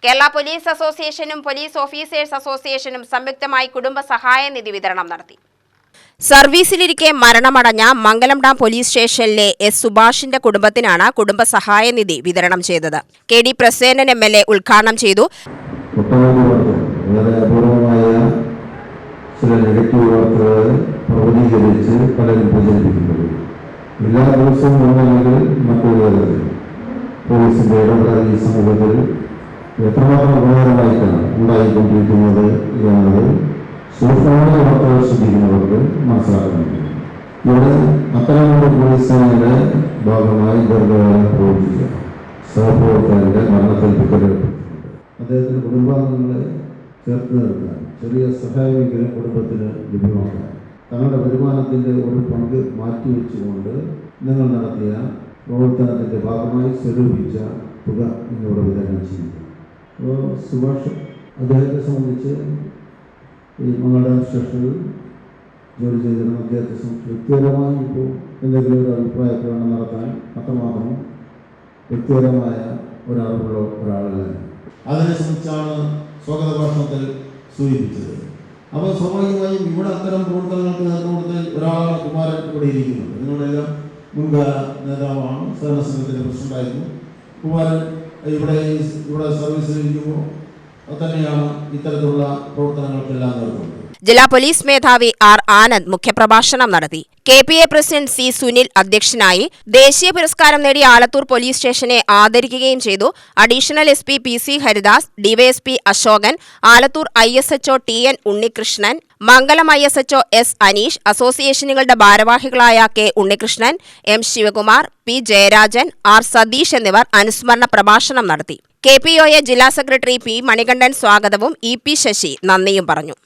Kerala police അസോസിയേഷനും police officers അസോസിയേഷനും സംയുക്തമായി കുടുംബ സഹായ നിധി വിതരണം നടത്തി. സർവീസിലിരിക്കെ മരണമടഞ്ഞ മംഗലം ഡാം പോലീസ് സ്റ്റേഷനിലെ എസ് സുഭാഷിന്റെ കുടുംബത്തിനാണ് കുടുംബ സഹായ നിധി വിതരണം ചെയ്തത്. KD പ്രസേനൻ MLA ഉദ്ഘാടനം ചെയ്തു. എല്ലാ ദിവസവും പോലീസിന്റെ ഇടപെടൽ ഈ സമൂഹത്തിൽ എത്രമാത്രം ഉപകാരമായിട്ടാണ് ഉണ്ടായിക്കൊണ്ടിരിക്കുന്നത് എന്നത് സൂക്ഷ്മമായ വാർത്തകൾ ശ്രദ്ധിക്കുന്നവർക്ക് മനസ്സിലാക്കുന്നുണ്ട്. ഇവിടെ അത്തരമൊരു പോലീസ് സേനയുടെ ഭാഗമായി ദീർഘകാലം പ്രവർത്തിച്ച സഹപ്രവർത്തകന്റെ മരണത്തിൽ ദുഃഖരേഖപ്പെടുത്തിയിട്ടുണ്ട്. അദ്ദേഹത്തിന്റെ കുടുംബാംഗങ്ങളെ ചേർത്ത് നിർത്താൻ ചെറിയ സഹായമെങ്കിലും കുടുംബത്തിന് ലഭ്യമാക്കാൻ തങ്ങളുടെ വരുമാനത്തിന്റെ ഒരു പങ്ക് മാറ്റിവെച്ചുകൊണ്ട് നിങ്ങൾ നടത്തിയ പ്രവർത്തനത്തിന്റെ ഭാഗമായി സ്വരൂപിച്ച തുക ഇന്നിവിടെ വിതരണം ചെയ്യുന്നു. അപ്പോൾ സുഭാഷ് അദ്ദേഹത്തെ സംബന്ധിച്ച് ഈ മംഗലം സ്റ്റേഷനിൽ ജോലി ചെയ്തിരുന്ന അദ്ദേഹത്തെ സംബന്ധിച്ച് വ്യക്തിപരമായി ഇപ്പോൾ എന്തെങ്കിലും ഒരു അഭിപ്രായ പ്രകടനം നടത്താൻ അത്രമാത്രം വ്യക്തിപരമായ ഒരറിവുള്ള ഒരാളല്ല. അതിനെ സംബന്ധിച്ചാണ് സ്വാഗത ഭാഷണത്തിൽ സൂചിപ്പിച്ചത്. അപ്പോൾ സ്വാഭാവികമായും ഇവിടെ അത്തരം പ്രവർത്തനങ്ങൾക്ക് നേതൃത്വത്തിൽ ഒരാളാണ് കുമാരൻ ഇവിടെ ഇരിക്കുന്നുണ്ട്. നിങ്ങളുടെയെല്ലാം മുൻകാല നേതാവാണ്, സഹകരണ സംഘത്തിൻ്റെ പ്രസിഡന്റായിരുന്നു കുമാരൻ. ഇവിടെ സർവീസിലിരിക്കുമ്പോൾ തന്നെയാണ് ഇത്തരത്തിലുള്ള പ്രവർത്തനങ്ങൾക്കെല്ലാം നേതൃത്വം. ജില്ലാ പോലീസ് മേധാവി R. ആനന്ദ് മുഖ്യപ്രഭാഷണം നടത്തി. KPA president C. സുനിൽ അധ്യക്ഷനായി. ദേശീയ പുരസ്കാരം നേടിയ ആലത്തൂർ പോലീസ് സ്റ്റേഷനെ ആദരിക്കുകയും ചെയ്തു. Additional SP PC Haridas, DYSP Ashokan, Alathur ISHO TN Unnikrishnan, Mangalam ISHO S. Aneesh, അസോസിയേഷനുകളുടെ ഭാരവാഹികളായ K. Unnikrishnan, M. Shivakumar, P. Jayarajan, R. Satheesh എന്നിവർ അനുസ്മരണ പ്രഭാഷണം നടത്തി. KPOA ജില്ലാ സെക്രട്ടറി P. മണികണ്ഠൻ സ്വാഗതവും EP ശശി നന്ദിയും പറഞ്ഞു.